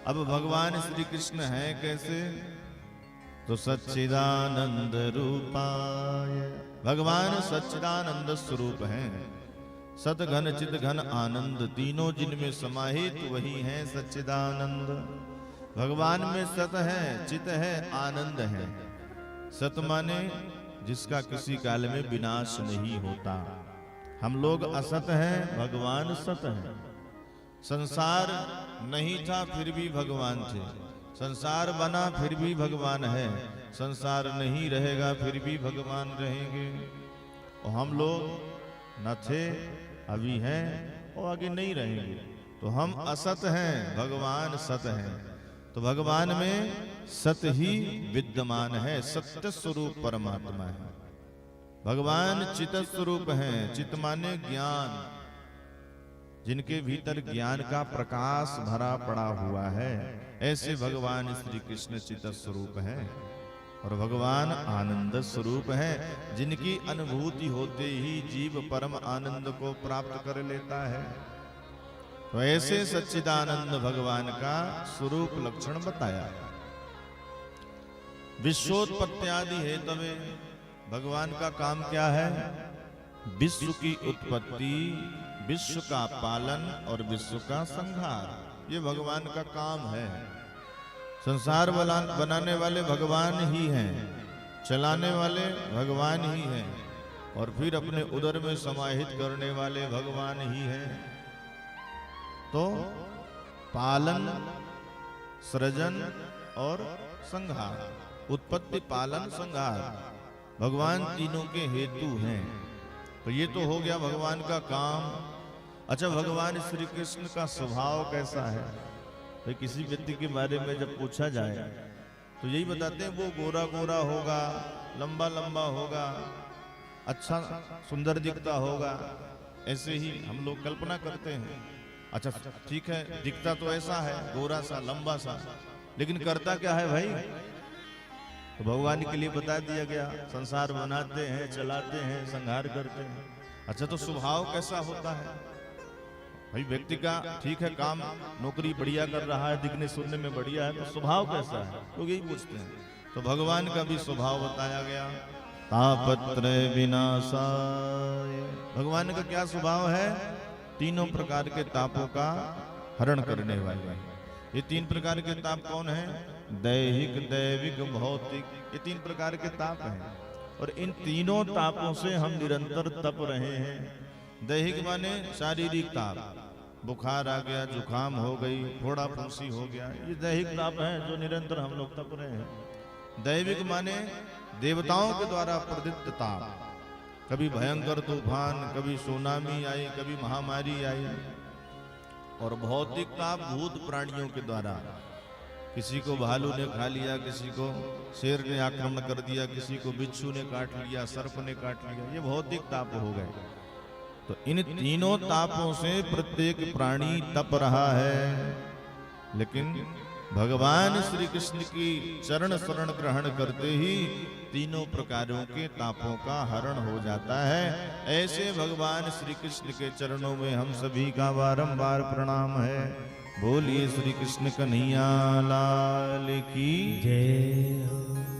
अब भगवान श्री कृष्ण हैं कैसे? तो सच्चिदानंद रूपाय, भगवान सच्चिदानंद स्वरूप हैं। सत घन चित घन आनंद, तीनों जिनमें समाहित वही हैं सच्चिदानंद। भगवान में सत है, चित है, आनंद है। सत माने जिसका किसी काल में विनाश नहीं होता। हम लोग असत हैं, भगवान सत हैं। संसार नहीं था फिर भी भगवान थे, संसार बना फिर भी भगवान है, संसार नहीं रहेगा फिर भी भगवान रहेंगे। और हम लोग न थे, अभी हैं और आगे नहीं रहेंगे। तो हम असत हैं, भगवान सत हैं। तो भगवान में सत ही विद्यमान है, सत्य स्वरूप परमात्मा है। भगवान चित स्वरूप हैं। चित माने ज्ञान, जिनके भीतर ज्ञान का प्रकाश भरा पड़ा हुआ है, ऐसे भगवान श्री कृष्ण चित स्वरूप हैं। और भगवान आनंद स्वरूप है, जिनकी अनुभूति होते ही जीव परम आनंद को प्राप्त कर लेता है। तो ऐसे सच्चिदानंद भगवान का स्वरूप लक्षण बताया। विश्वोत्पत्ति आदि है, तबे भगवान का काम क्या है? विश्व की उत्पत्ति, विश्व का पालन और विश्व का संहार, ये भगवान का काम है। संसार बनाने वाले भगवान ही हैं, चलाने वाले भगवान ही हैं, और फिर अपने उदर में समाहित करने वाले भगवान ही हैं। तो पालन, सृजन और संहार, उत्पत्ति, पालन, संहार, भगवान तीनों के हेतु हैं। तो ये तो हो गया भगवान का काम। अच्छा, भगवान श्री कृष्ण का स्वभाव कैसा है? तो किसी व्यक्ति के बारे में जब पूछा जाए तो यही बताते हैं, वो गोरा गोरा होगा, लंबा लंबा होगा, अच्छा सुंदर दिखता होगा, ऐसे ही हम लोग कल्पना करते हैं। अच्छा ठीक है, दिखता तो ऐसा है, गोरा सा, लंबा सा, लेकिन करता क्या है भाई? तो भगवान के लिए बता दिया गया, संसार बनाते हैं, चलाते हैं, संहार करते हैं। अच्छा, तो स्वभाव कैसा होता है भाई? व्यक्ति का ठीक है, काम नौकरी बढ़िया कर रहा है, दिखने सुनने में बढ़िया है, तो स्वभाव कैसा है? लोग यही पूछते हैं। तो भगवान का भी स्वभाव बताया गया। तापत्रय विनाशाय, भगवान का क्या स्वभाव है? तीनों प्रकार के तापों का हरण करने वाले। ये तीन प्रकार के ताप कौन है? दैहिक, दैविक, भौतिक, ये तीन प्रकार के ताप हैं। और इन तीनों तापों से हम निरंतर तप रहे हैं। दैहिक माने शारीरिक ताप, बुखार आ गया, जुकाम हो गई, फोड़ा फुंसी हो गया, ये दैहिक ताप है जो निरंतर हम लोग तप रहे हैं। दैविक माने देवताओं के द्वारा प्रदत्त ताप, कभी भयंकर तूफान, कभी सुनामी आई, कभी महामारी आई। और भौतिक ताप भूत प्राणियों के द्वारा, किसी को भालू ने खा लिया, किसी को शेर ने आक्रमण कर दिया, किसी को बिच्छू ने काट लिया, सर्प ने काट लिया, ये भौतिक ताप हो गए। तो इन तीनों तापों से प्रत्येक प्राणी तप रहा है। लेकिन भगवान श्री कृष्ण की चरण शरण ग्रहण करते ही तीनों प्रकारों के तापों का हरण हो जाता है। ऐसे भगवान श्री कृष्ण के चरणों में हम सभी का बारंबार प्रणाम है। बोलिए श्री कृष्ण कन्हैया लाल की जय हो।